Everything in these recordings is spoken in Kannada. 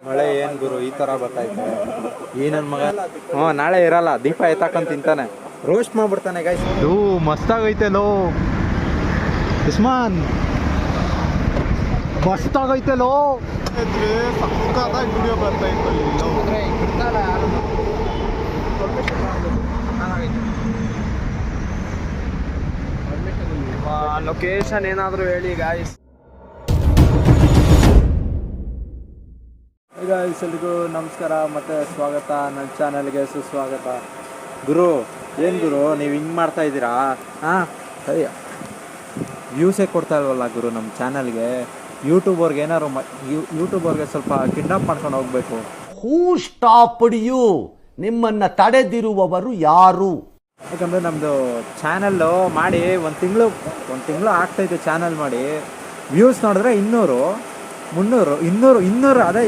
ಮಳೆ ಏನ್ ಗುರು ಈ ತರ ಬರ್ತೈತೆ ಈ ನನ್ ಮಗ ನಾಳೆ ಇರಲ್ಲ ದೀಪ ಎತ್ತಾಕೊಂಡ್ ತಿಂತಾನೆ ರೋಸ್ಟ್ ಮಾಡ್ಬಿಡ್ತಾನೆ ಗೈಸ್ ಮಸ್ತಾಗೈತೆ ಲೋ ಉಸ್ಮಾನ್ ಮಸ್ತಾಗೈತೆ ಲೋ ಸಕ್ಕತ್ತಾಗಿ ವಿಡಿಯೋ ಬರ್ತೈತೆ ಲೊಕೇಶನ್ ಏನಾದ್ರು ಹೇಳಿ ಗಾಯ್ಸ್. ಗಾಯ್ಸ್ ಎಲ್ರಿಗೂ ನಮಸ್ಕಾರ ಮತ್ತೆ ಸ್ವಾಗತ ನನ್ನ ಚಾನಲ್ಗೆ ಸುಸ್ವಾಗತ. ಗುರು ಏನು ಗುರು ನೀವು ಹಿಂಗೆ ಮಾಡ್ತಾ ಇದ್ದೀರಾ? ಅಯ್ಯ ವ್ಯೂಸೇ ಕೊಡ್ತಾ ಇಲ್ವಲ್ಲ ಗುರು ನಮ್ಮ ಚಾನಲ್ಗೆ. ಯೂಟ್ಯೂಬರ್ಗೆ ಏನಾದ್ರು ಯೂಟ್ಯೂಬರ್ಗೆ ಸ್ವಲ್ಪ ಕಿಡ್ನಾಪ್ ಮಾಡ್ಕೊಂಡು ಹೋಗ್ಬೇಕು. ಹೂ ಸ್ಟಾಪ್ಡ್ ಯು? ನಿಮ್ಮನ್ನು ತಡೆದಿರುವವರು ಯಾರು? ಯಾಕಂದರೆ ನಮ್ಮದು ಚಾನಲ್ಲು ಮಾಡಿ ಒಂದು ತಿಂಗಳು ಆಗ್ತೈತೆ ಚಾನಲ್ ಮಾಡಿ. ವ್ಯೂಸ್ ನೋಡಿದ್ರೆ 200, 300, 200 ಅದೇ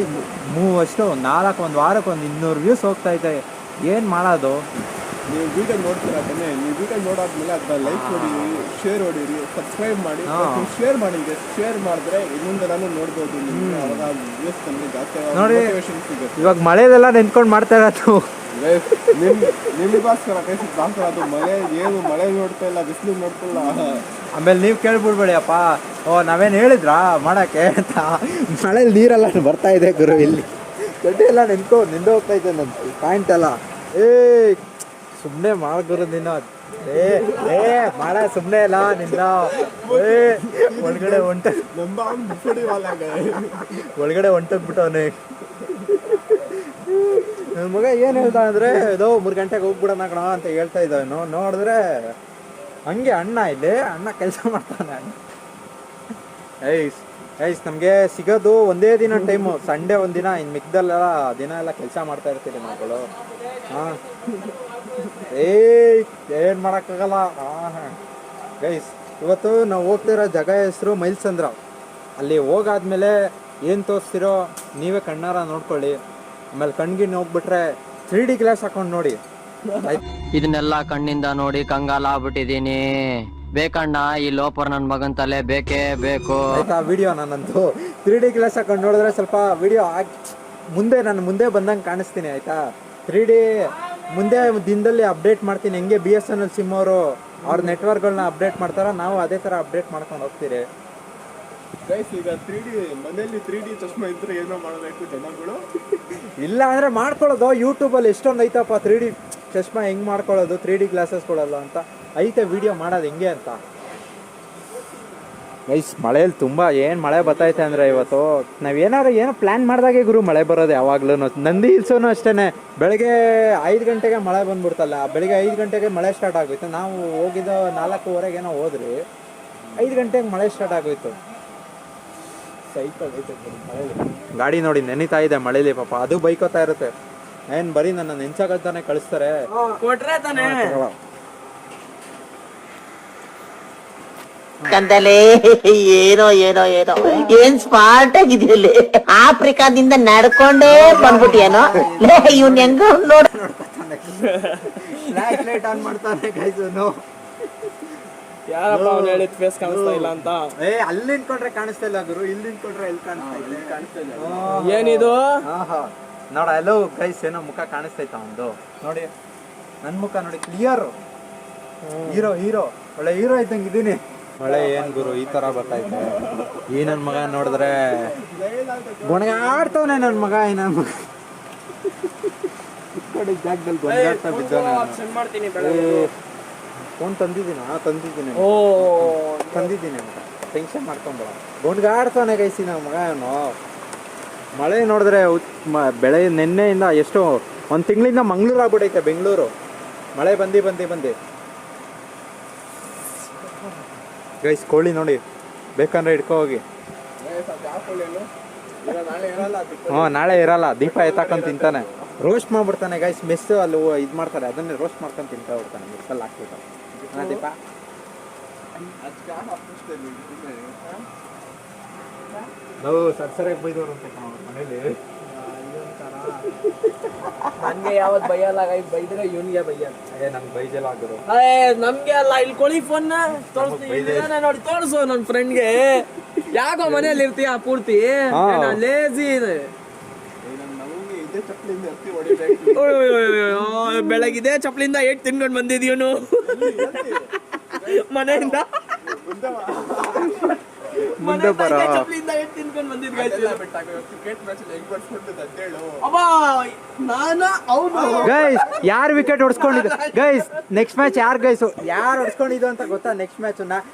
ಅಷ್ಟು ಒಂದು ವಾರಕ್ಕೆ ಒಂದು 200 ವ್ಯೂಸ್ ಹೋಗ್ತೈತೆ. ಏನು ಮಾಡೋದು? ನೀವು ವಿಡಿಯೋ ನೋಡ್ತೀರಾ ತಾನೆ? ನೀವು ವಿಡಿಯೋ ನೋಡಾದ್ಮೇಲೆ ಅದನ್ನ ಲೈಕ್ ಹೊಡೀರಿ, ಶೇರ್ ಹೊಡೀರಿ, ಸಬ್ಸ್ಕ್ರೈಬ್ ಮಾಡಿ, ಶೇರ್ ಮಾಡಿ. ಶೇರ್ ಮಾಡಿದ್ರೆ ಇನ್ನೊಂದು ನಾನು ನೋಡ್ಬೋದು. ಅವಾಗ ವ್ಯೂಸ್ ನಮಗೆ ಜಾಸ್ತಿ ನೋಡಿ. ಸಿಗುತ್ತೆ. ಇವಾಗ ಮಳೆದೆಲ್ಲ ನೆನ್ಕೊಂಡು ಮಾಡ್ತಾ ಇರೋದು ನಿಮಗೋಸ್ಕರ ಕೈಸಿಗೋಸ್ಕರ. ಅದು ಮಳೆ ನೋಡ್ತಾ ಇಲ್ಲ, ಬಿಸಿಲು ನೋಡ್ತಾ ಇಲ್ಲ. ಆಮೇಲೆ ನೀವು ಕೇಳ್ಬಿಡ್ಬೇಡಿ ಅಪ್ಪ, ನಾವೇನು ಹೇಳಿದ್ರಾ ಮಾಡೋಕ್ಕೆ ಅಂತ. ಮಳೇಲಿ ನೀರೆಲ್ಲ ಬರ್ತಾ ಇದೆ ಗುರು, ಇಲ್ಲಿ ಗಡ್ಡೆ ಎಲ್ಲ ನಿಂದು ಹೋಗ್ತಾ ಇದೆ ನನ್ನ ಪಾಯಿಂಟ್ ಎಲ್ಲ. ಸುಮ್ಮನೆ ಗುರು ನೀನು. ಮಾಡ ಸುಮ್ಮನೆ ಇಲ್ಲ ನಿನ್ನ. ಒಳಗಡೆ ಹೊಂಟೋಗ್ಬಿಟ್ಟವನೇ ನನ್ನ ಮಗ. ಏನು ಹೇಳ್ತಾ ಅಂದರೆ 3 ಗಂಟೆಗೆ ಹೋಗ್ಬಿಡೋಣ ಕಣ ಅಂತ ಹೇಳ್ತಾ ಇದ್ದವನು. ನೋಡಿದ್ರೆ ಹಂಗೆ ಅಣ್ಣ ಕೆಲಸ ಮಾಡ್ತಾನೆ. ಐಸ್ ನಮಗೆ ಸಿಗೋದು ಒಂದೇ ದಿನ ಟೈಮು, ಸಂಡೇ ಒಂದಿನ. ಇನ್ನು ಮಿಕ್ದಲ್ಲೆಲ್ಲ ದಿನ ಎಲ್ಲ ಕೆಲಸ ಮಾಡ್ತಾ ಇರ್ತೀವಿ ಮಕ್ಕಳು. ಏನು ಮಾಡೋಕ್ಕಾಗಲ್ಲ. ಗೈಸ್ ಇವತ್ತು ನಾವು ಹೋಗ್ತಿರೋ ಜಾಗ ಹೆಸರು ಮೈಲ್ಸಂದ್ರ. ಅಲ್ಲಿ ಹೋಗಾದ್ಮೇಲೆ ಏನು ತೋರಿಸ್ತಿರೋ ನೀವೇ ಕಣ್ಣಾರ ನೋಡ್ಕೊಳ್ಳಿ. ಆಮೇಲೆ ಕಣ್ಗಿನ್ ಹೋಗ್ಬಿಟ್ರೆ 3D ಗ್ಲಾಸ್ ಹಾಕೊಂಡು ನೋಡಿ. ಇದನ್ನೆಲ್ಲ ಕಣ್ಣಿಂದ ನೋಡಿ ಕಂಗಾಲ ಆಗ್ಬಿಟ್ಟಿದೀನಿ. ಬೇಕಣ್ಣ ಈ ಲೋಪರ್ ನನ್ ಮಗನ್ ತಲೆ ಬೇಕೇ ಬೇಕು. ಆಯ್ತಾ? ವಿಡಿಯೋ ನಾನಂತೂ 3D ಗ್ಲಾಸ್ ಹಾಕೊಂಡು ನೋಡಿದ್ರೆ ಸ್ವಲ್ಪ ವಿಡಿಯೋ ನಾನು ಮುಂದೆ ಬಂದಂಗೆ ಕಾಣಿಸ್ತೀನಿ. ಆಯ್ತಾ? 3D ಮುಂದೆ ದಿನದಲ್ಲಿ ಅಪ್ಡೇಟ್ ಮಾಡ್ತೀನಿ. ಹೆಂಗೆ BSNL ಸಿಮ್ ಅವರು ಅವ್ರ ನೆಟ್ವರ್ಕ್ಗಳನ್ನ ಅಪ್ಡೇಟ್ ಮಾಡ್ತಾರ, ನಾವು ಅದೇ ಥರ ಅಪ್ಡೇಟ್ ಮಾಡ್ಕೊಂಡು ಹೋಗ್ತೀರಿ. ಈಗ 3D ಮನೆಯಲ್ಲಿ 3D ಚಶ್ಮಾ ಇದ್ರೆ ಏನೋ ಮಾಡಬೇಕು ಜನಗಳು. ಇಲ್ಲ ಅಂದರೆ ಮಾಡ್ಕೊಳ್ಳೋದು. ಯೂಟ್ಯೂಬಲ್ಲಿ ಎಷ್ಟೊಂದು ಐತಪ್ಪ 3D ಚಶ್ಮಾ ಹೆಂಗೆ ಮಾಡ್ಕೊಳ್ಳೋದು, 3D ಗ್ಲಾಸಸ್ ಕೊಡೋಲ್ಲ ಅಂತ ಐತೆ ವಿಡಿಯೋ ಮಾಡೋದು ಹೆಂಗೆ ಅಂತ. ಗೈಸ್ ಮಳೇಲಿ ತುಂಬ ಏನು ಮಳೆ ಬರ್ತೈತೆ ಅಂದರೆ ಇವತ್ತು ನಾವೇನಾದ್ರು ಏನೋ ಪ್ಲ್ಯಾನ್ ಮಾಡಿದಾಗೆ ಗುರು ಮಳೆ ಬರೋದು ಯಾವಾಗ್ಲೂ. ನಂದಿ ಹಿಲ್ಸೂ ಅಷ್ಟೇ ಬೆಳಗ್ಗೆ 5 ಗಂಟೆಗೆ ಮಳೆ ಬಂದ್ಬಿಡ್ತಲ್ಲ. ಬೆಳಗ್ಗೆ 5 ಗಂಟೆಗೆ ಮಳೆ ಸ್ಟಾರ್ಟ್ ಆಗೋಯ್ತು. ನಾವು ಹೋಗಿದ್ದು 4:15 ಹೋದ್ರಿ, 5 ಗಂಟೆಗೆ ಮಳೆ ಸ್ಟಾರ್ಟ್ ಆಗೋಯ್ತು. ಗಾಡಿ ನೋಡಿ ನೆನೀತಾ ಇದೆ ಮಳೇಲಿ ಪಾಪ. ಅದು ಬೈಕೋತಾ ಇರುತ್ತೆ. ಏನ್ ಬರೀ ನನ್ನ ನೆನ್ಸಾಗಲ್ತಾನೆ ಕಳಿಸ್ತಾರೆ. ಏನೋ ಏನ್ ಸ್ಮಾರ್ಟ್ ಆಗಿದೆಯಲ್ಲಿ. ಆಫ್ರಿಕಾದಿಂದ ನಡ್ಕೊಂಡೇ ಬಂದ್ಬಿಟ್ಟಿಯೇನೋ ಇವ್ನ ಹೆಂಗ ಲೈಟ್ ಆನ್ ಮಾಡ್ತಾನೆ ಗೈಸನು. ಯಾರಪ್ಪ ಅವ್ನು ಹೇಳಿದ ಫೇಸ್ ಕಾಣಿಸ್ತಾ ಇಲ್ಲ ಅಂತ. ಅಲ್ಲಿ ನಿಂತ್ಕೊಂಡ್ರೆ ಕಾಣಿಸ್ತಾ ಇಲ್ಲ ಗುರು, ಇಲ್ಲಿ ನಿಂತ್ಕೊಂಡ್ರೆ ಎಲ್ಲಿ ಕಾಣಿಸ್ತಾ ಇಲ್ಲ. ಏನಿದು? ನೋಡ ಎಲ್ಲೋ ಗೈಸ್ ಏನೋ ಮುಖ ಕಾಣಿಸ್ತೈತ ಒಂದು. ನೋಡಿ ನನ್ನ ಮುಖ ನೋಡಿ ಕ್ಲಿಯರ್. ಹೀರೋ ಒಳ್ಳೆ ಹೀರೋ ಇದ್ದಂಗೆ ಇದೀನಿ. ಮಳೆ ಏನ್ ಗುರು ಈ ತರ ಬರ್ತೈತೆ. ಈ ನನ್ ಮಗ ನೋಡಿದ್ರೆ ಗೊಣಗಾಡ್ತವನೆ ನನ್ ಮಗ. ನನ್ನ ಮಗ ಜಾಗದಲ್ಲಿ ಗೊಣಗಾಡ್ತಾ ಬಿದ್ದವನೆ. ಫೋನ್ ತಂದಿದ್ದೀನಿ ಅಂತ ಟೆನ್ಷನ್ ಮಾಡ್ಕೊಂಬೇಡ. ಗೊಣಗಾಡ್ತಾನೆ ಗೈಸಿ ನಮ್ಮ ಮಗ ಅವನು. ಮಳೆ ನೋಡಿದ್ರೆ ಬೆಳೆ ನಿನ್ನೆಯಿಂದ ಎಷ್ಟು 1 ತಿಂಗಳಿಂದ ಮಂಗಳೂರು ಆಗ್ಬಿಟ್ಟೈತೆ, ಬೆಂಗಳೂರು. ಮಳೆ ಬಂದು ಗೈಸ್ ಕೋಳಿ ನೋಡಿ, ಬೇಕಂದ್ರೆ ಇಟ್ಕೊ ಹೋಗಿ. ನಾಳೆ ಇರಲ್ಲ, ದೀಪ ಎತ್ತಾಕೊಂಡು ತಿಂತಾನೆ. ರೋಸ್ಟ್ ಮಾಡ್ಬಿಡ್ತಾನೆ ಗೈಸ್. ಮೆಸ್ಸು ಅಲ್ಲಿ ಇದು ಮಾಡ್ತಾರೆ, ಅದನ್ನೇ ರೋಸ್ಟ್ ಮಾಡ್ಕೊಂಡು ತಿಂತಾ ಹೋಗ್ತಾನೆ ಮೆಸ್ಸಲ್ಲಿ ಹಾಕ್ಬಿಟ್ಟು. ದೀಪ ನಾವು ಸರಿಯಾಗಿ ಬೈದವ್ರು ಅಂತ ಮನೇಲಿ. ನನ್ಗೆ ಯಾವತ್ ಬೈಯಲ್ಲ ಗೈಸ್, ಬೈದ್ರೆ ಇವನ್ಗೆ ಬೈಯಲ್ಲ. ನನ್ಗೆ ಬೈಜಲ್ಲ ಆಗಿರು. ನಮ್ಗೆ ಅಲ್ಲ, ಇಲ್ಲಿ ಕೊಳಿ ಫೋನ್ ನೋಡಿ ತೋರಿಸು ನನ್ನ ಫ್ರೆಂಡ್ಗೆ. ಯಾಕೋ ಮನೇಲಿ ಇರ್ತೀಯ ಪೂರ್ತಿ ಲೇಜಿ ಇದೆ. ಇದೇ ಚಪ್ಪಲಿಂದ ಎತ್ತಿ ಹೊಡಿಬೇಕು. ಬೆಳಗಿದೆ ಚಪ್ಪಲಿಂದ ಏಟ್ ತಿನ್ಕೊಂಡು ಬಂದಿದ್ಯವನು ಮನೆಯಿಂದ ಮುಂದೆ ಬರೋ ಚಪ್ಪಲಿಂದ ಏಟ್ ತಿನ್ಕೊಂಡು ಬಂದಿದ್ ಕ್ರಿಕೆಟ್ ಮ್ಯಾಚ್ ಹೆಂಗ್ ಬರ್ಸ್ಕೊಡ್ತದೆ ಅಂತ ಹೇಳು. ಅಬ್ಬಾ ನಾನು ಅವನು ಗೈಸ್ ಯಾರು ವಿಕೆಟ್ ಹೊಡ್ಸ್ಕೊಂಡಿದ್ದು ಗೈಸ್ ನೆಕ್ಸ್ಟ್ ಮ್ಯಾಚ್ ಯಾರು ಹೊಡ್ಸ್ಕೊಂಡಿದ್ದು ಅಂತ ಗೊತ್ತಾ? ನೆಕ್ಸ್ಟ್ ಮ್ಯಾಚ್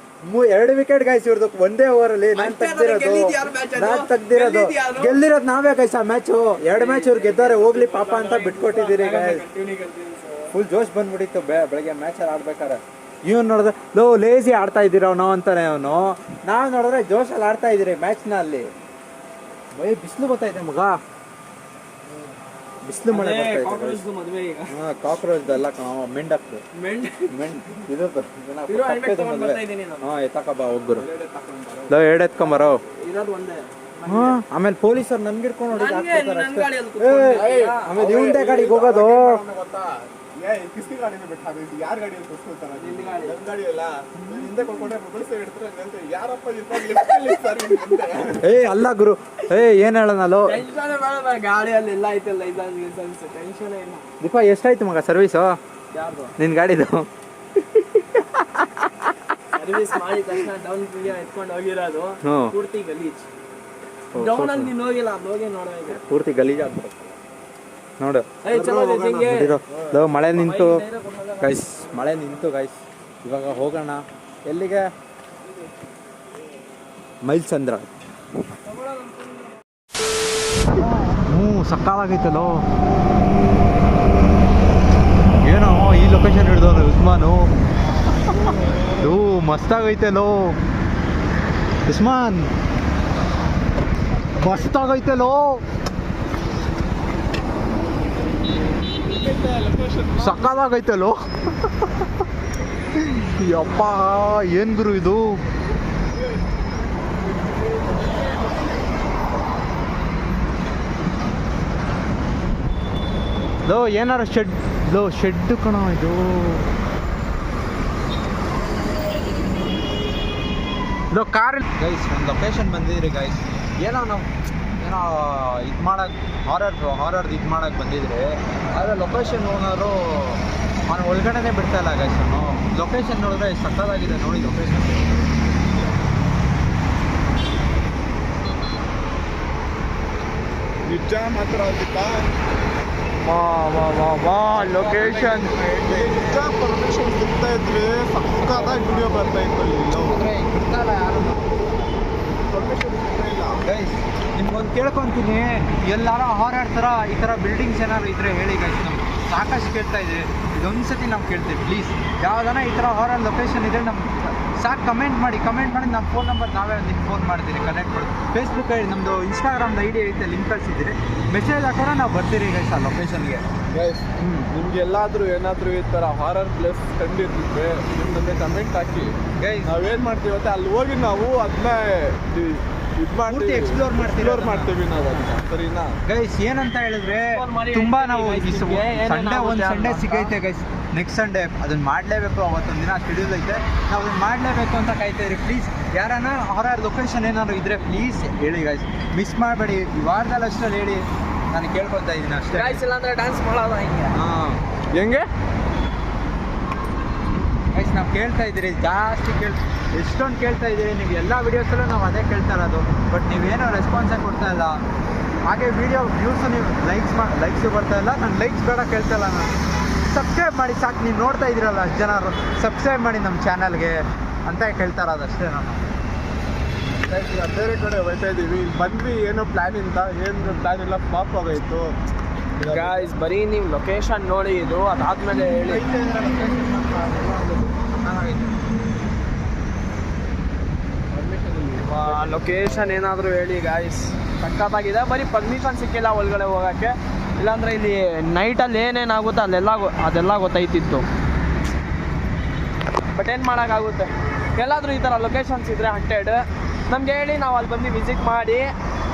2 ವಿಕೆಟ್ ಗೈಸ್ ಇವ್ರದ್ದು ಒಂದೇ ಓವರ್ ಅಲ್ಲಿ ನಾನು ತೆಗ್ದಿರೋದು ಗೆಲ್ಲಿರೋದು ನಾವೇ ಗೈಸ್. ಆ ಮ್ಯಾಚ್ 2 ಮ್ಯಾಚ್ ಇವ್ರು ಗೆದ್ದವ್ರೆ, ಹೋಗ್ಲಿ ಪಾಪ ಅಂತ ಬಿಟ್ಕೊಟ್ಟಿದ್ದೀರಿ ಗೈಸ್. ಫುಲ್ ಜೋಶ್ ಬಂದ್ಬಿಟ್ಟಿತ್ತು ಬೆಳಗ್ಗೆ ಮ್ಯಾಚ್ ಅಲ್ಲಿ ಆಡ್ಬೇಕಾರೆ. ಇವನು ನೋಡಿದ್ರೆ ಲೇಜಿ ಆಡ್ತಾ ಇದ್ದೀರ ಅವನು ಅಂತಾನೆ ಅವನು. ನಾವು ನೋಡಿದ್ರೆ ಜೋಶಲ್ಲಿ ಆಡ್ತಾ ಇದ್ದೀರಿ ಮ್ಯಾಚ್ನ. ಅಲ್ಲಿ ಬಿಸಿಲು ಗೊತ್ತೈತೆ ಮಗ, ಬಿಸಿಲು ಮಳೆ ಮದುವೆ ಈಗ ಕಾಕ್ರೋಚ್ ಅಲ್ಲ ಮೆಂಡಕ್ದು ಇದು ಎತ್ತಕ ಬಾ ಒಬ್ಬರು ಎರಡು ಎತ್ಕೊಂಬರೋ. ಆಮೇಲೆ ಪೊಲೀಸರು ನನ್ಗೆ ಹಿಡ್ಕೊಂಡು ನೋಡಿ ಆಮೇಲೆ ಇವಂದೇ ಗಾಡಿಗೆ ಹೋಗೋದು. ಕಿಸ್ತಿ ಗಾಡಿನ ಬಿಟ್ಟು ಹಾಕಿದ್ದು ಯಾರ ಗಾಡಿಯಲ್ಲಿ ಕೊಡ್ಸ್ಕೊಳ್ತಾರ? ನನ್ನ ಗಾಡಿ ಅಲ್ಲ, ಹಿಂದೆ ಕೊಡ್ಕೊಂಡ್ರೆ ಮೊಬೈಲ್ ಸೇವ್ ಇಡ್ತಾರೆ. ಯಾರಪ್ಪ ಅಲ್ಲ ಗುರು ಏನ್ ಹೇಳೋಣಲ್ಲೋ ಗಾಡಿಯಲ್ಲಿ ಎಲ್ಲ ಐತಲ್ಲ ಲೈಸೆನ್ಸ್ ಟೆನ್ಷನ್ ಇಲ್ಲ. ದೀಪ ಎಷ್ಟಾಯ್ತು ಮಗ ಸರ್ವಿಸು ನಿನ್ ಗಾಡಿದು? ಸರ್ವಿಸ್ ಮಾಡಿ ತಕ್ಷಣ ಡೌನ್ ಎತ್ಕೊಂಡು ಹೋಗಿರೋದು ಪೂರ್ತಿ ಗಲೀಜ್. ಡೌನ್ ಅಲ್ಲಿ ನೀನು ಹೋಗಿಲ್ಲ, ಅದು ಹೋಗಿ ನೋಡೋ ಪೂರ್ತಿ ಗಲೀಜ್ ಆಗ್ತದೆ ನೋಡು. ಮಳೆ ನಿಂತು ಗೈಸ್, ಇವಾಗ ಹೋಗೋಣ ಎಲ್ಲಿಗೆ? ಮೈಲ್ಸಂದ್ರ. ಸಕ್ಕಾಲಾಗೈತಲ್ಲೋ ಏನೋ ಈ ಲೊಕೇಶನ್ ಹಿಡ್ದವನು ಉಸ್ಮಾನು. ಮಸ್ತಾಗೈತಲ್ಲೋ ಉಸ್ಮಾನ್, ಮಸ್ತಾಗೈತಲ್ಲೋ. ಸಕ್ಕದಾಗೈತಲ್ಲೋ ಯಪ್ಪ, ಏನ್ ಗುರು ಇದು? ಏನಾರ ಶೆಡ್ ಕಣ ಇದು. ಕಾರ್ ಗೈಸ್ ಒಂದು ಲೊಕೇಶನ್ ಬಂದಿದ್ರಿ ಗೈಸ್. ಏನೋ ಇದು ಮಾಡಕ್ ಹಾರರ್ ಇದು ಮಾಡಕ್ ಬಂದಿದ್ರೆ, ಆದರೆ ಲೊಕೇಶನ್ ಓನರು ಅವನು ಒಳಗಡೆನೆ ಬಿಡ್ತಾ ಇಲ್ಲ ಗೈಸ್. ಅವನು ಲೊಕೇಶನ್ ನೋಡಿದ್ರೆ ಸಕ್ಕತ್ತಾಗಿದೆ ನೋಡಿ ಲೊಕೇಶನ್. ನಿಜ ಮಾತ್ರ ಲೊಕೇಶನ್ ನಿಜ ಪರ್ಮಿಷನ್ ಸಿಗ್ತಾ ಇದ್ರೆ ಸಕ್ಕತ್ತಾಗಿ ವಿಡಿಯೋ ಬರ್ತಾ ಇತ್ತು. ಪರ್ಮಿಷನ್ ಸಿಗ್ತಾ ಇಲ್ಲ ಗೈಸ್. ನಿಮ್ಗೊಂದು ಕೇಳ್ಕೊತೀನಿ, ಎಲ್ಲಾರ ಹಾರರ್ ಥರ ಈ ಥರ ಬಿಲ್ಡಿಂಗ್ಸ್ ಏನಾದ್ರು ಇದ್ರೆ ಹೇಳಿ ಗೈಸ್. ನಮ್ಗೆ ಸಾಕಷ್ಟು ಕೇಳ್ತಾ ಇದೆ, ಇದೊಂದು ಸತಿ ನಾವು ಕೇಳ್ತೀವಿ ಪ್ಲೀಸ್. ಯಾವ್ದಾನ ಈ ಥರ ಹಾರರ್ ಲೊಕೇಶನ್ ಇದ್ರೆ ನಮ್ಗೆ ಸಾಕು ಕಮೆಂಟ್ ಮಾಡಿ ನಮ್ಮ ಫೋನ್ ನಂಬರ್ ನಾವೇ ನಿಮ್ಗೆ ಫೋನ್ ಮಾಡ್ತೀರಿ, ಕನೆಕ್ಟ್ ಮಾಡಿ. ಫೇಸ್ಬುಕ್ ಐಡಿ ನಮ್ಮದು, ಇನ್ಸ್ಟಾಗ್ರಾಮ್ದು ಐಡಿ ಐತೆ, ಲಿಂಕ್ ಕಳಿಸಿದ್ದೀರಿ, ಮೆಸೇಜ್ ಹಾಕೋಣ ನಾವು ಬರ್ತೀರಿ ಗೈಸ್ ಆ ಲೊಕೇಶನ್ಗೆ. ಗೈಸ್ ನಿಮ್ಗೆ ಎಲ್ಲಾದರೂ ಏನಾದರೂ ಈ ಥರ ಹಾರರ್ ಪ್ಲೇಸ್ ಕಂಡಿರ್ತಿದ್ರೆ ನಿಮ್ಮನ್ನೇ ಕಮೆಂಟ್ ಹಾಕಿ ಗೈಸ್. ನಾವೇನು ಮಾಡ್ತೀವಿ ಅಂತ ಅಲ್ಲಿ ಹೋಗಿ ನಾವು ಅದನ್ನ ಎಕ್ಸ್ಪ್ಲೋರ್ ಮಾಡ್ತೀವಿ ನಾವು ಅದನ್ನ, ಸರಿನಾ ಗೈಸ್? ಏನಂತ ಹೇಳಿದ್ರೆ ತುಂಬಾ ನಾವು ಸಂಡೇ ಸಿಗೈತೆ ಗೈಸ್, ನೆಕ್ಸ್ಟ್ ಸಂಡೇ ಅದನ್ನ ಮಾಡಲೇಬೇಕು. ಅವತ್ತೊಂದು ದಿನ ಶೆಡ್ಯೂಲ್ ಐತೆ, ನಾವು ಅದನ್ನ ಮಾಡಲೇಬೇಕು ಅಂತ ಕಾಯ್ತಾಯಿರಿ. ಪ್ಲೀಸ್ ಯಾರನ್ನ ಹಾರರ್ ಲೊಕೇಶನ್ ಏನಾದ್ರು ಇದ್ರೆ ಪ್ಲೀಸ್ ಹೇಳಿ ಗೈಸ್, ಮಿಸ್ ಮಾಡಬೇಡಿ. ಈ ವಾರದಲ್ಲಿ ಅಷ್ಟರಲ್ಲಿ ಹೇಳಿ, ನಾನು ಕೇಳ್ಕೊತಾ ಇದ್ದೀನಿ ಅಷ್ಟೇ. ಇಲ್ಲಾಂದ್ರೆ ಡ್ಯಾನ್ಸ್ ಮಾಡೋದು ಹೆಂಗೆ ಗೈಸ್? ನಾವು ಕೇಳ್ತಾ ಇದ್ದೀರಿ ಜಾಸ್ತಿ, ಎಷ್ಟೊಂದು ಕೇಳ್ತಾ ಇದ್ದೀರಿ ನೀವು. ಎಲ್ಲ ವೀಡಿಯೋಸಲ್ಲೂ ನಾವು ಅದೇ ಕೇಳ್ತಾ ಇರೋದು, ಬಟ್ ನೀವೇನೋ ರೆಸ್ಪಾನ್ಸೇ ಕೊಡ್ತಾ ಇಲ್ಲ. ಹಾಗೆ ವೀಡಿಯೋ ವ್ಯೂಸು ನೀವು ಲೈಕ್ಸು ಬರ್ತಾ ಇಲ್ಲ. ನಾನು ಲೈಕ್ಸ್ ಬೇಡ ಕೇಳ್ತಾ ಇಲ್ಲ, ನಾನು ಸಬ್ಸ್ಕ್ರೈಬ್ ಮಾಡಿ ಸಾಕು. ನೀವು ನೋಡ್ತಾ ಇದ್ದೀರಲ್ಲ ಅಷ್ಟು ಜನರು, ಸಬ್ಸ್ಕ್ರೈಬ್ ಮಾಡಿ ನಮ್ಮ ಚಾನಲ್ಗೆ ಅಂತ ಕೇಳ್ತಾ ಇರೋದು ಅಷ್ಟೇ. ನಾನು ಬೇರೆ ಕಡೆ ಹೋಗ್ತಾ ಇದ್ದೀವಿ, ಬಂದ್ವಿ ಏನೋ ಪ್ಲ್ಯಾನ್ ಇಲ್ಲ, ಫ್ಲಾಪ್ ಆಗೋಯ್ತು ಗಾಯ್ಸ್. ಬರೀ ನೀವು ಲೊಕೇಶನ್ ನೋಡಿ, ಇದು ಅದಾದ್ಮೇಲೆ ಹೇಳಿ. ಲೊಕೇಶನ್ ಏನಾದರೂ ಹೇಳಿ ಗಾಯ್ಸ್, ಸಖತ್ತಾಗಿದೆ. ಬರೀ ಪರ್ಮಿಷನ್ ಸಿಕ್ಕಿಲ್ಲ ಒಳಗಡೆ ಹೋಗೋಕ್ಕೆ, ಇಲ್ಲಾಂದರೆ ಇಲ್ಲಿ ನೈಟಲ್ಲಿ ಏನೇನಾಗುತ್ತೆ ಅದೆಲ್ಲ ಗೊತ್ತೈತಿತ್ತು. ಬಟ್ ಏನು ಮಾಡೋಕ್ಕಾಗುತ್ತೆ, ಎಲ್ಲಾದರೂ ಈ ಥರ ಲೊಕೇಶನ್ಸ್ ಇದ್ದರೆ ಹಂಟೆಡ್ ನಮ್ಗೆ ಹೇಳಿ, ನಾವು ಅಲ್ಲಿ ಬಂದು ವಿಸಿಟ್ ಮಾಡಿ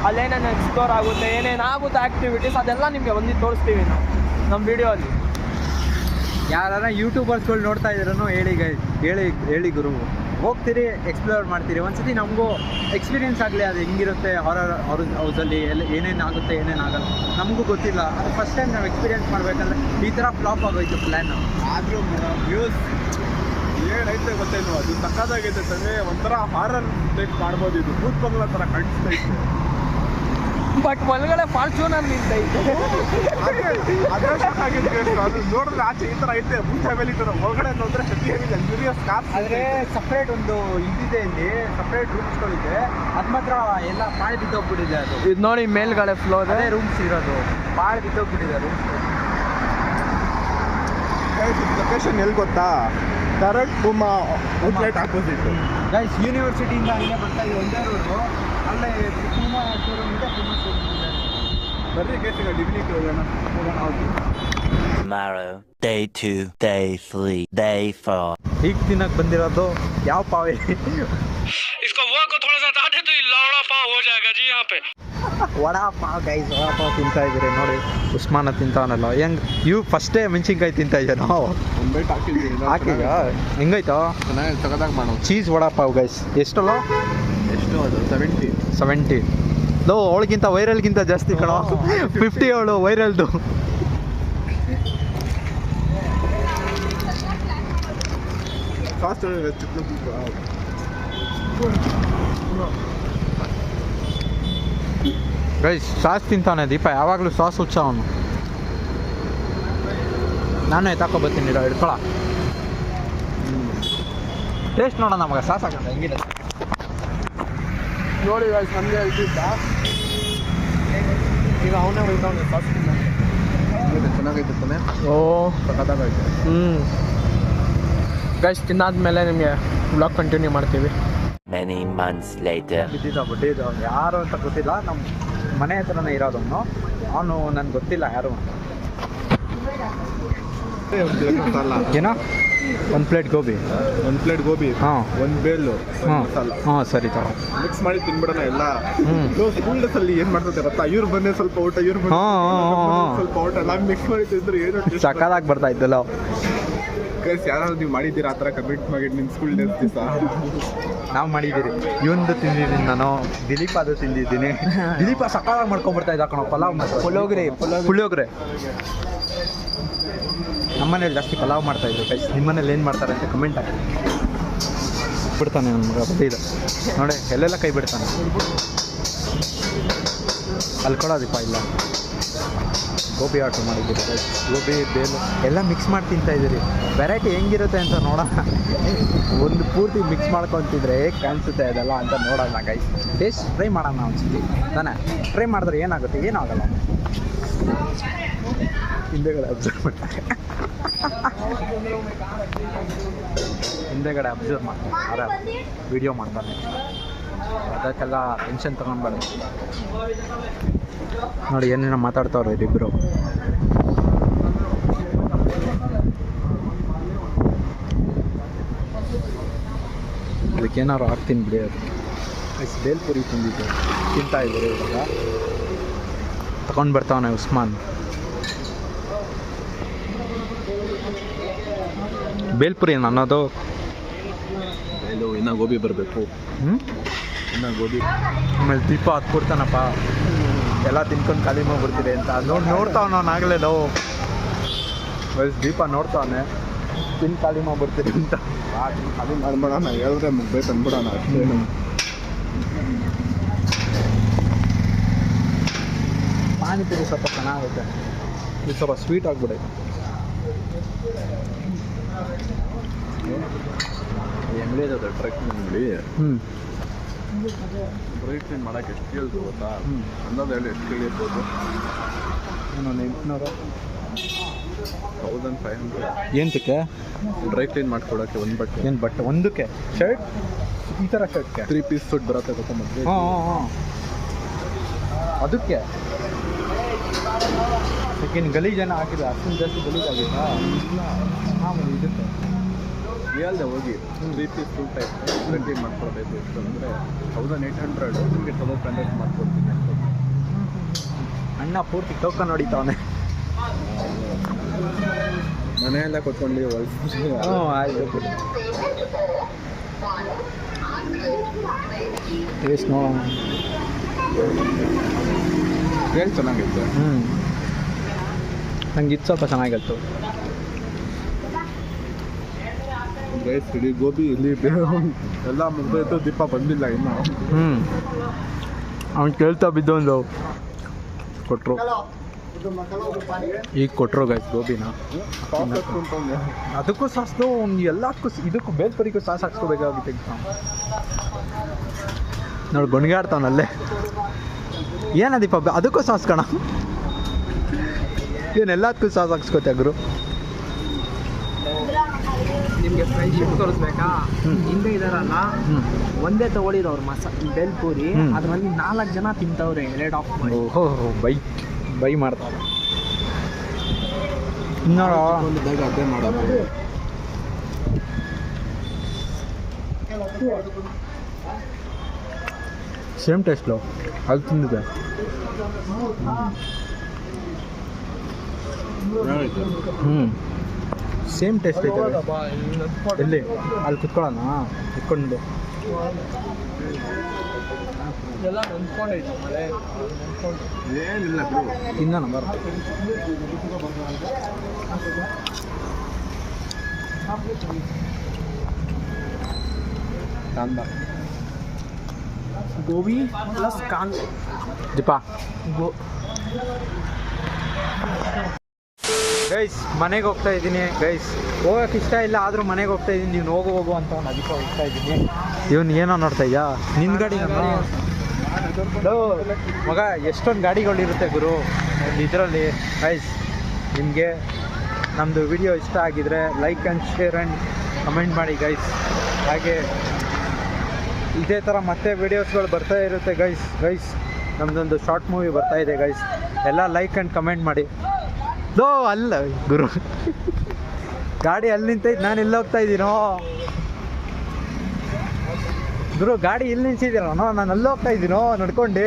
ಅಲ್ಲೇನೇನು ಎಕ್ಸ್ಪ್ಲೋರ್ ಆಗುತ್ತೆ, ಏನೇನಾಗುತ್ತೆ ಆ್ಯಕ್ಟಿವಿಟೀಸ್, ಅದೆಲ್ಲ ನಿಮಗೆ ಬಂದು ತೋರಿಸ್ತೀವಿ ನಾವು ನಮ್ಮ ವಿಡಿಯೋಲಿ. ಯಾರು ಯೂಟ್ಯೂಬರ್ಸ್ಗಳು ನೋಡ್ತಾ ಇದ್ರೂ ಹೇಳಿ ಗೈಸ್, ಹೇಳಿ ಗುರು. ಹೋಗ್ತೀರಿ, ಎಕ್ಸ್ಪ್ಲೋರ್ ಮಾಡ್ತೀರಿ. ಒಂದ್ಸತಿ ನಮಗೂ ಎಕ್ಸ್ಪೀರಿಯನ್ಸ್ ಆಗಲಿ ಅದು ಹೆಂಗಿರುತ್ತೆ ಹಾರರ್ ಹೌಸಲ್ಲಿ ಎಲ್ಲ ಏನೇನು ಆಗುತ್ತೆ ಏನೇನಾಗಲ್ಲ ನಮಗೂ ಗೊತ್ತಿಲ್ಲ. ಅದು ಫಸ್ಟ್ ಟೈಮ್ ನಾವು ಎಕ್ಸ್ಪೀರಿಯನ್ಸ್ ಮಾಡಬೇಕಂದ್ರೆ ಈ ಥರ ಫ್ಲಾಪ್ ಆಗೋಯ್ತು ಪ್ಲ್ಯಾನ್. ಆದರೂ ವ್ಯೂಸ್ ಏನೈತೆ ಗೊತ್ತೇನು, ಅದು ಸಕ್ಕದಾಗೈತೆ ತಾನೇ. ಒಂಥರ ಹಾರರ್ ಟೈಪ್ ಮಾಡ್ಬೋದು. ಇದು ಭೂತ್ ಬಂಗ್ಲಾ ಥರ ಕಾಣಿಸ್ತೈತೆ. ಬಟ್ ಒಳಗಡೆ ಫಾರ್ಚೂನರ್ ನಿಂತೈತೆ. ಅದು ನೋಡಿದ್ರೆ ಆಚೆ ಈ ಥರ ಐತೆ, ಭೂತ್ ಫ್ಯಾಮಿಲಿ ಥರ. ಒಳಗಡೆ ನೋಡಿದ್ರೆ ಹೆವಿ ಲಕ್ಸುರಿಯಸ್ ಕಾರ್. ಆದರೆ ಸಪ್ರೇಟ್ ಒಂದು ಇದಿದೆ, ಇಲ್ಲಿ ಸಪ್ರೇಟ್ ರೂಮ್ಸ್ಗಳಿದೆ. ಅದು ಮಾತ್ರ ಎಲ್ಲ ಪಾಳು ಬಿದ್ದೋಗ್ಬಿಟ್ಟಿದೆ. ಅದು ಇದು ನೋಡಿ ಮೇಲ್ಗಡೆ ಫ್ಲೋರ್ ಅದೇ ರೂಮ್ಸ್ ಇರೋದು, ಪಾಳು ಬಿದ್ದೋಗ್ಬಿಟ್ಟಿದೆ ರೂಮ್ಸ್. ಲೊಕೇಶನ್ ಎಲ್ಲಿ ಗೊತ್ತಾ? Correct Puma outlet opposite. Guys ಯೂನಿವರ್ಸಿಟಿಯಿಂದ ಹಂಗೆ ಬರ್ತಾ ಇದೆ ಒಂದೇ ರೋಡು. ಅಲ್ಲೇ ಪೂಮಾ ಶೋರೂಮ್ ಇದೆ, ಪೂಮಾ ಶೋರೂಮ್ ಇದೆ. ಬರ್ರಿ ಕೇಸಿಗ ಡಿಗ್ನಿಗೆ ಹೋಗೋಣ. Tomorrow, day 2, day 3, day 4. ಈಗ ತಿನ್ನಕ್ಕೆ ಬಂದಿರೋದು ಯಾವ ಪಾವ್ ಹೇಳಿ? ವಡಾ ಪಾವ್ ಗೈಸ್, ವಡಾ ಪಾವ್ ತಿಂತಾ ಇದ್ದೀರಿ ನೋಡಿ. ಉಸ್ಮಾನ ತಿಂತಾವನಲ್ಲ ಹೆಂಗ್ ಇವ್ ಫಸ್ಟೇ ಮೆಣಸಿನ್ಕಾಯಿ ತಿಂತಾ ಇದ್ದೆ ನಾವು. ಒಂದು ಬೈಟ್ ಹಾಕಿದ್ದೀವಿ ಹಾಕೀಗ ಹೆಂಗಾಯ್ತು? ಚೆನ್ನಾಗಿ ತಗದಾಗ ಮಾಡೋದು. Cheese vada pav guys. ಎಷ್ಟಲ್ಲ? ಎಷ್ಟು ಅದು? 70 ಲೋ ಅವಳಿಗಿಂತ ವೈರಲ್ಗಿಂತ ಜಾಸ್ತಿ ಕಣೋ. 50 ಅವಳು ವೈರಲ್ದು. ಫಾಸ್ಟ್ ಗೈಸ್ ಸಾಸ್ ತಿಂತಾನೆ ದೀಪ, ಯಾವಾಗಲೂ ಸಾಸ್ ಹುಚ್ಚ ಅವನು. ನಾನು ತಗೊಬರ್ತೀನಿ ಹಿಡ್ಕೊಳ. ಟೇಸ್ಟ್ ನೋಡೋಣ ಮಗ, ಸಾಸ್ ಹಾಕಂತ ಹೆಂಗಿದೆ ನೋಡಿ ಗೈಸ್, ನಮಗೆ ಹೇಳ್ತಿದ್ದ ಈಗ ಅವನೇ ಹೋಗ್ತಾವನೆ ಫಾಸ್ಟ್. ಚೆನ್ನಾಗೈತೆ ತಾನೆ. ಓ ಸಖತ್ತಾಗೈತೆ. ಗೈಸ್ ತಿನ್ನಾದ್ಮೇಲೆ ನಿಮಗೆ ವ್ಲಾಗ್ ಕಂಟಿನ್ಯೂ ಮಾಡ್ತೀವಿ. Many months later. ಬಿದ್ದಿದ್ದ ಬಡ್ಡಿದ್ದು ಅವ್ನು ಯಾರು ಅಂತ ಗೊತ್ತಿಲ್ಲ. ನಮ್ಮ ಮನೆ ಹತ್ರನೇ ಇರೋದವನು. ಅವನು ನನಗೆ ಗೊತ್ತಿಲ್ಲ ಯಾರು. ಏನೋ ಒಂದು ಪ್ಲೇಟ್ ಗೋಬಿ, ಒಂದು ಪ್ಲೇಟ್ ಗೋಬಿ, ಹಾಂ, ಒಂದು ಬೇಲು, ಹಾಂ ಮಸಾಲ ಹಾಂ ಸರಿ ತಗೋ. ಮಿಕ್ಸ್ ಮಾಡಿ ತಿನ್ಬಿಡೋಣ ಎಲ್ಲ. ಹ್ಞೂ ಸ್ಕೂಲ್ ಡೇಸ್ ಅಲ್ಲಿ ಏನ್ ಮಾಡ್ತಾರೆ ಗೊತ್ತಾ? ಇವ್ರು ಬಂದ್ರೆ ಸ್ವಲ್ಪ ಊಟ, ಇವ್ರು ಬಂದ್ರೆ ಸ್ವಲ್ಪ ಊಟ, ನಾವು ಮಿಕ್ಸ್ ಮಾಡಿ ತಿಂದ್ರೆ ಏನೋ ಸಕ್ಕದಾಗಿ ಬರ್ತಾ ಇದ್ದಲ್ಲ. ಗೈಸ್ ಯಾರಾದ್ರೂ ನೀವು ಮಾಡಿದ್ದೀರಾ ಆ ಥರ ಕಮೆಂಟ್ ಮಾಡಿ ನಿಮ್ಮ ಸ್ಕೂಲ್ ಡೇಸ್ ದಿವಸ. ನಾವು ಮಾಡಿದ್ದೀರಿ. ಇವೊಂದು ತಿಂದಿದ್ದೀನಿ ನಾನು, ದಿಲೀಪ್ ಅದು ತಿಂದಿದ್ದೀನಿ. ದಿಲೀಪ ಸಕ್ಕದಾಗಿ ಮಾಡ್ಕೊಂಡ್ಬರ್ತಾ ಇದ್ದ ಕಣೋ ಪಲಾವ್. ಪುಳಿಯೋಗರೆ ನಮ್ಮನೇಲಿ ಜಾಸ್ತಿ ಪಲಾವ್ ಮಾಡ್ತಾಯಿದ್ರು ಗೈಸ್. ನಿಮ್ಮನೇಲಿ ಏನು ಮಾಡ್ತಾರೆ ಅಂತ ಕಮೆಂಟ್ ಹಾಕಿ. ಬಿಡ್ತಾನೆ ನನ್ನ ಮಗ ಬರೀದ ನೋಡಿ, ಎಲ್ಲೆಲ್ಲ ಕೈ ಬಿಡ್ತಾನೆ. ಅಲ್ಲಿ ಕೊಡೋದಿಪ್ಪ ಇಲ್ಲ. ಗೋಬಿ ಆರ್ಡ್ರ್ ಮಾಡಿದ್ದೀರಿ ಗೈಸ್. ಗೋಬಿ ಬೇಲು ಎಲ್ಲ ಮಿಕ್ಸ್ ಮಾಡಿ ತಿಂತಾಯಿದ್ದೀರಿ. ವೆರೈಟಿ ಹೆಂಗಿರುತ್ತೆ ಅಂತ ನೋಡೋಣ. ಒಂದು ಪೂರ್ತಿ ಮಿಕ್ಸ್ ಮಾಡ್ಕೊತಿದ್ರೆ ಹೇಗೆ ಕಾಣಿಸುತ್ತೆ ಅದೆಲ್ಲ ಅಂತ ನೋಡೋಣ ಗೈಸ್. ಟೇಸ್ಟ್ ಟ್ರೈ ಮಾಡೋಣ ಒಂದ್ಸತಿ ತಾನೇ. ಟ್ರೈ ಮಾಡಿದ್ರೆ ಏನಾಗುತ್ತೆ? ಏನೂ ಆಗಲ್ಲ. ಹಿಂದೆಗಡೆ ಅಬ್ಸರ್ವ್ ಮಾಡ್ತಾರೆ, ಹಿಂದೆಗಡೆ ಅಬ್ಸರ್ವ್ ಮಾಡ್ತಾರೆ. ಯಾರ ವಿಡಿಯೋ ಮಾಡ್ತಾನೆ, ಅದಕ್ಕೆಲ್ಲ ಟೆನ್ಷನ್ ತೊಗೊಂಡ್ಬಾರ್ದು. ನೋಡಿ ಏನೇನೋ ಮಾತಾಡ್ತಾವ್ರೆ ಇಬ್ಬರು. ಅದಕ್ಕೇನಾದ್ರು ಹಾಕ್ತೀನಿ ಬಿಡಿ. ಅದು ಬೇಲ್ಪುರಿ ತಿಂದಿದ್ದೆ, ತಿಂತಾ ಇದ್ದಾರೆ ಇವಾಗ. ತಗೊಂಡು ಬರ್ತಾವನೆ ಉಸ್ಮಾನ್. ಬೇಲ್ಪುರಿ ಅನ್ನೋದು ಇನ್ನೂ ಗೋಬಿ ಬರಬೇಕು. ಇನ್ನೂ ಗೋಬಿ. ಆಮೇಲೆ ದೀಪ ಹತ್ಕೊಡ್ತಾನಪ್ಪ, ಎಲ್ಲ ತಿನ್ಕೊಂಡು ಖಾಲಿ ಮಾಡ್ಬಿಡ್ತೀರಿ ಅಂತ ನೋಡ್ತಾವನ ಅವ್ನು ಆಗಲೇ ನಾವು. ದೀಪ ನೋಡ್ತಾವನೆ ತಿನ್ ಖಾಲಿ ಮಾಡ್ಬಿಡ್ತೀರಿ ಅಂತ. ಖಾಲಿ ಮಾಡ್ಬಿಡೋಣ, ಹೇಳಿದ್ರೆ ಮುಗ್ಬೇಕು ಅಂದ್ಬಿಡೋಣ ಅಷ್ಟೇ. ಪಾನಿಪುರಿ ಸ್ವಲ್ಪ ಚೆನ್ನಾಗುತ್ತೆ, ಇದು ಸ್ವಲ್ಪ ಸ್ವೀಟ್ ಆಗಿಬಿಡೆ. ಅಂಗಡಿ ಇದೆ ಡ್ರೈ ಕ್ಲೀನ್ ಅಂಗಡಿ. ಡ್ರೈ ಕ್ಲೀನ್ ಮಾಡೋಕ್ಕೆ ಎಷ್ಟು ಕೇಳಿದ್ರು ಗೊತ್ತಾ? ಅಂದಾಜು ಹೇಳಿ ಎಷ್ಟು ಕೇಳಿರ್ಬೋದು? ಇನ್ನೊಂದು 800, 1500. ಏನಕ್ಕೆ ಡ್ರೈ ಕ್ಲೀನ್ ಮಾಡ್ಕೊಡೋಕ್ಕೆ ಒಂದು ಬಟ್ಟೆ? ಏನು ಬಟ್ಟೆ ಒಂದಕ್ಕೆ? ಶರ್ಟ್ ಈ ಥರ ಶರ್ಟ್ಗೆ 3 ಪೀಸ್ ಸೂಟ್ ಬರುತ್ತೆ ಗೊತ್ತಾ ಮದುವೆ? ಹಾಂ ಅದಕ್ಕೆ ಯಾಕೆನು ಗಲೀಜನ ಹಾಕಿಲ್ಲ? ಅಷ್ಟೊಂದು ಜಾಸ್ತಿ ಗಲೀಜಾಗಿತ್ತಾ? ಹಾಂ ಒಂದು ಇದಕ್ಕೆ ಹೇಳ್ದೆ ಹೋಗಿ 3 piece suit type dry clean ಮಾಡ್ಕೊಡ್ಬೇಕು. ಎಷ್ಟು ಅಂದರೆ 1800, ನಿಮಗೆ 1500 ಮಾಡ್ಕೊಡ್ತೀನಿ ಅಂತ. ಅಣ್ಣ ಪೂರ್ತಿ ಟೋಕನ್ ಹೊಡಿತಾವನೆ. ಮನೆಯೆಲ್ಲ ಕೊಟ್ಕೊಂಡು ಹ್ಞೂ ಆಯಿತು. ಟೇಸ್ಟ್ ನೋಡೋಣ. ಏನು ಚೆನ್ನಾಗೈತೆ. ನಂಗೆ ಇದು ಸ್ವಲ್ಪ ಚೆನ್ನಾಗಿತ್ತು. ರೈಸ್ ಇಡೀ ಗೋಬಿ ಇಲ್ಲಿ ಎಲ್ಲ ಮುಗ್ದೋಯ್ತು, ದೀಪ ಬಂದಿಲ್ಲ ಇನ್ನು. ಅವ್ನು ಕೇಳ್ತಾ ಬಿದ್ದೊಂದು ಕೊಟ್ಟರು, ಈಗ ಕೊಟ್ಟರು ಗೈಸ್ ಗೋಬಿನ. ಅದಕ್ಕೂ ಸಾಸ್ದು ಎಲ್ಲಕ್ಕೂ ಇದಕ್ಕೂ ಬೇಲ್ಪುರಿಗೂ ಸಾಸ್ ಹಾಕ್ಸ್ಕೋಬೇಕಾಗಿತ್ತು ಈಗ. ನೋಡಿ ಗೊಣಗಾಡ್ತಾವನಲ್ಲೇ. ಏನದೀಪ ಅದಕ್ಕೂ ಸಾಸ್ ಕಣ, ಏನೆಲ್ಲದಕ್ಕೂ ಸಾಸ್ ಹಾಕ್ಸ್ಕೋತೆ ಗುರು. ನಿಮಗೆ ಫ್ರೆಂಡ್ಶಿಪ್ ತೋರಿಸ್ಬೇಕಾ? ಹಿಂದೆ ಇದಾರಲ್ಲ, ಒಂದೇ ತಗೊಳ್ಳಿರೋರು ಬೇಲ್ಪುರಿ, ಅದರಲ್ಲಿ 4 ಜನ ತಿಂತವ್ರೆ 2 ಆಫ್ ಮಾಡಿ. ಓಹೋ ಬೈ ಮಾಡ್ತಾರೆ. ನೋಡ ಒಂದು ಬೇಗ ಅದೇ ಮಾಡೋದು. ಸೇಮ್ ಟೇಸ್ಟ್ಲು ಅಲ್ಲಿ ತಿಂದಿದೆ. ಸೇಮ್ ಟೇಸ್ಟ್ ಐತೆ. ಎಲ್ಲಿ ಅಲ್ಲಿ ಕುತ್ಕೊಳ್ಳೋಣ, ಕುತ್ಕೊಂಡು ಎಲ್ಲ ನೆನ್ಸ್ಕೊಂಡೈತೆ ಮಳೆ. ಏನಿಲ್ಲ ಬ್ರೋ, ತಿನ್ನೋಣ ಬರ. ಗೋಬಿ ಪ್ಲಸ್ ಕಾನ್ ದೀಪ ಗೈಸ್ ಮನೆಗೆ ಹೋಗ್ತಾ ಇದ್ದೀನಿ ಗೈಸ್. ಹೋಗೋಕೆ ಇಷ್ಟ ಇಲ್ಲ, ಆದರೂ ಮನೆಗೆ ಹೋಗ್ತಾ ಇದ್ದೀನಿ. ನೀನು ಹೋಗು ಅಂತ ಅದಕ್ಕೆ ಹೋಗ್ತಾ ಇದ್ದೀನಿ. ಇವನು ಏನೋ ನೋಡ್ತಾ ಇದೆಯಾ? ನಿನ್ನ ಗಾಡಿ ಮಗ, ಎಷ್ಟೊಂದು ಗಾಡಿಗಳಿರುತ್ತೆ ಗುರು ಇದರಲ್ಲಿ. ಗೈಸ್ ನಿಮಗೆ ನಮ್ಮದು ವಿಡಿಯೋ ಇಷ್ಟ ಆಗಿದರೆ like and share and comment ಮಾಡಿ ಗೈಸ್. ಹಾಗೆ ಇದೇ ಥರ ಮತ್ತೆ ವೀಡಿಯೋಸ್ಗಳು ಬರ್ತಾ ಇರುತ್ತೆ ಗೈಸ್. ನಮ್ಮದೊಂದು ಶಾರ್ಟ್ ಮೂವಿ ಬರ್ತಾ ಇದೆ ಗೈಸ್, ಎಲ್ಲ ಲೈಕ್ ಆ್ಯಂಡ್ ಕಮೆಂಟ್ ಮಾಡಿ. ಅಲ್ಲ ಗುರು, ಗಾಡಿ ಅಲ್ಲಿ ನಿಂತೈತೆ, ನಾನು ಎಲ್ಲಿ ಹೋಗ್ತಾ ಇದ್ದೀನೋ ಗುರು? ಗಾಡಿ ಇಲ್ಲಿ ನಿಲ್ಸಿದ್ದೀನೋ, ನಾನು ಅಲ್ಲಿ ಹೋಗ್ತಾ ಇದ್ದೀನೋ ನಡ್ಕೊಂಡು.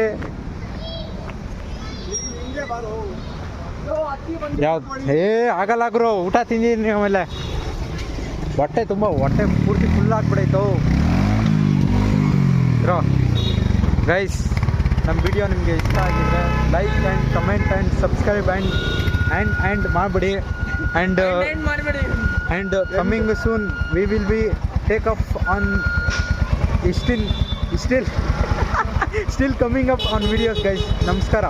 ಯಾವ್ದು ಆಗಲ್ಲ ಗುರು, ಊಟ ತಿಂದಿದ್ದೀನಿ. ಆಮೇಲೆ ಹೊಟ್ಟೆ ಪೂರ್ತಿ ಫುಲ್ ಆಗಿಬಿಡೈತು ಬ್ರೋ. ಗೈಸ್ ನಮ್ಮ ವಿಡಿಯೋ ನಿಮಗೆ ಇಷ್ಟ ಆಗಿದ್ರೆ like and comment and subscribe and ಮಾಡಿಬಿಡಿ. And coming soon we will be take up on still coming up on videos guys. ನಮಸ್ಕಾರ.